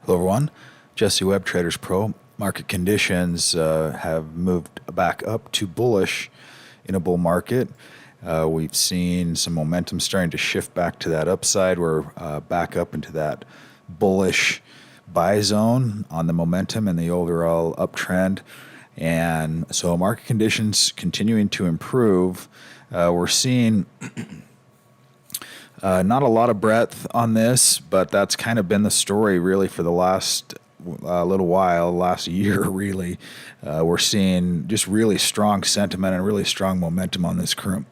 Hello, everyone. Jesse Webb, TradersPro. Market conditions have moved back up to bullish in a bull market. We've seen some momentum starting to shift back to that upside. We're back up into that bullish buy zone on the momentum and the overall uptrend. And so market conditions continuing to improve. We're seeing not a lot of breadth on this, but that's kind of been the story really for the last little while, last year really. We're seeing just really strong sentiment and really strong momentum on this current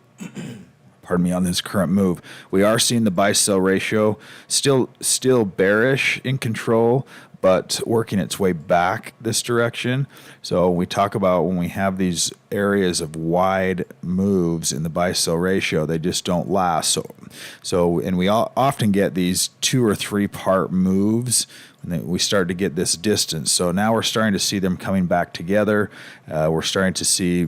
on this current move. We are seeing the buy-sell ratio still bearish in control, but working its way back this direction. So we talk about when we have these areas of wide moves in the buy-sell ratio, they just don't last. And we often get these 2 or 3 part moves, and then we start to get this distance. So now we're starting to see them coming back together. We're starting to see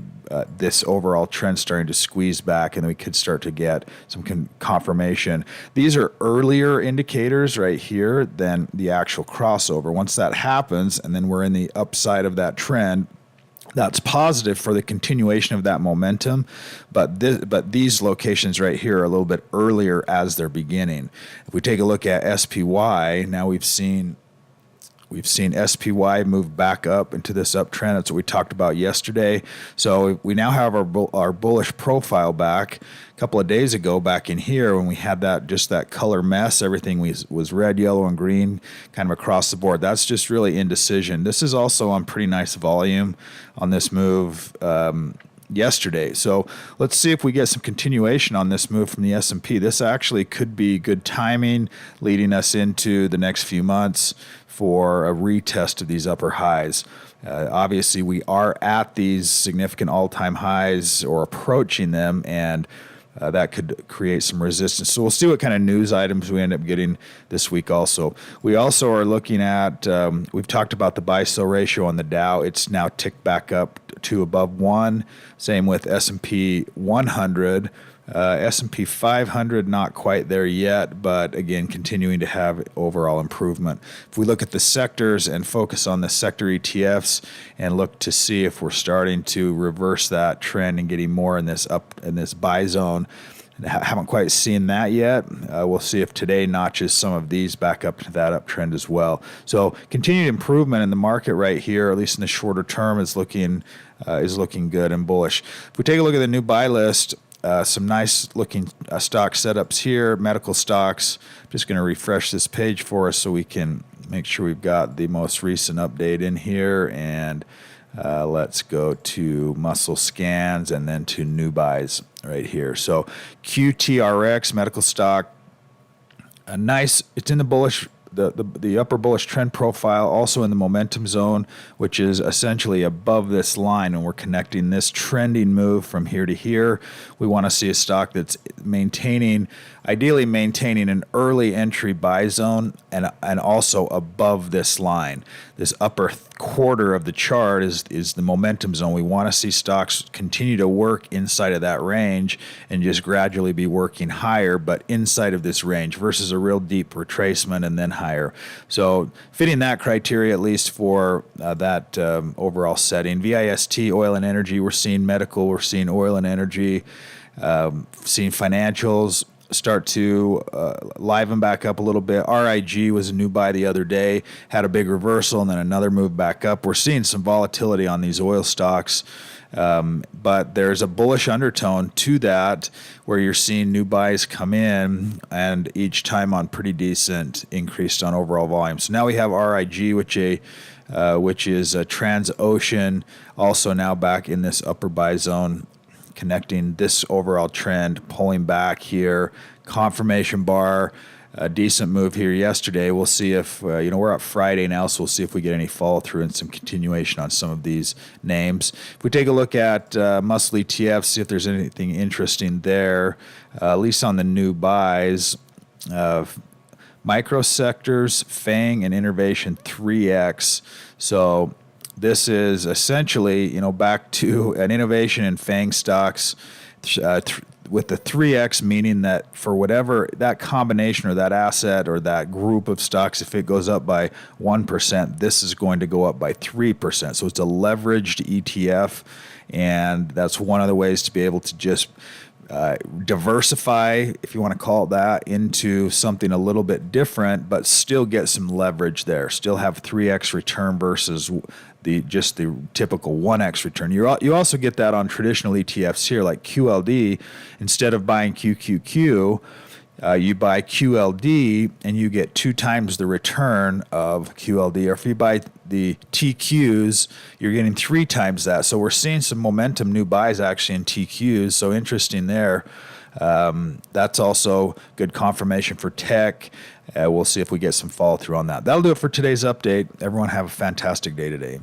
this overall trend starting to squeeze back, and we could start to get some confirmation. These are earlier indicators right here than the actual crossover. Once that happens, and then we're in the upside of that trend, that's positive for the continuation of that momentum, but these locations right here are a little bit earlier as they're beginning. If we take a look at SPY, now we've seen SPY move back up into this uptrend. That's what we talked about yesterday. So we now have our bullish profile back. A couple of days ago, back in here, when we had that color mess, everything was red, yellow, and green, kind of across the board. That's just really indecision. This is also on pretty nice volume on this move yesterday. So let's see if we get some continuation on this move from the S&P. This actually could be good timing leading us into the next few months for a retest of these upper highs. Obviously, we are at these significant all-time highs or approaching them, and that could create some resistance. So we'll see what kind of news items we end up getting this week also. We also are looking at, we've talked about the buy-sell ratio on the Dow. It's now ticked back up to above 1. Same with S&P 100. S&P 500 not quite there yet, but again continuing to have overall improvement. If we look at the sectors and focus on the sector ETFs and look to see if we're starting to reverse that trend and getting more in this buy zone, haven't quite seen that yet. We'll see if today notches some of these back up to that uptrend as well. So continued improvement in the market right here, at least in the shorter term, is looking good and bullish. If we take a look at the new buy list, some nice looking stock setups here, medical stocks. I'm just going to refresh this page for us so we can make sure we've got the most recent update in here. And let's go to muscle scans and then to new buys right here. So QTRX, medical stock, it's in the bullish, the upper bullish trend profile, also in the momentum zone, which is essentially above this line, and we're connecting this trending move from here to here. We want to see a stock that's ideally maintaining an early entry buy zone and also above this line. This upper quarter of the chart is the momentum zone. We want to see stocks continue to work inside of that range and just gradually be working higher, but inside of this range versus a real deep retracement and then higher. So fitting that criteria, at least for that overall setting. VIST, oil and energy, we're seeing medical, we're seeing oil and energy, seeing financials start to liven back up a little bit. RIG was a new buy the other day, had a big reversal and then another move back up. We're seeing some volatility on these oil stocks, but there's a bullish undertone to that where you're seeing new buys come in and each time on pretty decent increase on overall volume. So now we have RIG, which is a Transocean, also now back in this upper buy zone, connecting this overall trend, pulling back here, confirmation bar, a decent move here yesterday. We'll see if, we're up Friday now, so we'll see if we get any follow through and some continuation on some of these names. If we take a look at muscle ETFs, see if there's anything interesting there, at least on the new buys. Micro sectors, FANG and Innovation 3X. So this is essentially, back to an innovation in FANG stocks. with the 3x, meaning that for whatever that combination or that asset or that group of stocks, if it goes up by 1%, this is going to go up by 3%. So it's a leveraged ETF, and that's one of the ways to be able to just diversify, if you want to call it that, into something a little bit different, but still get some leverage there. Still have 3x return versus the typical 1x return. You also get that on traditional ETFs here, like QLD. Instead of buying QQQ, you buy QLD and you get 2 times the return of QLD. Or if you buy the TQs, you're getting 3 times that. So we're seeing some momentum, new buys actually in TQs. So interesting there. That's also good confirmation for tech. We'll see if we get some follow through on that. That'll do it for today's update. Everyone have a fantastic day today.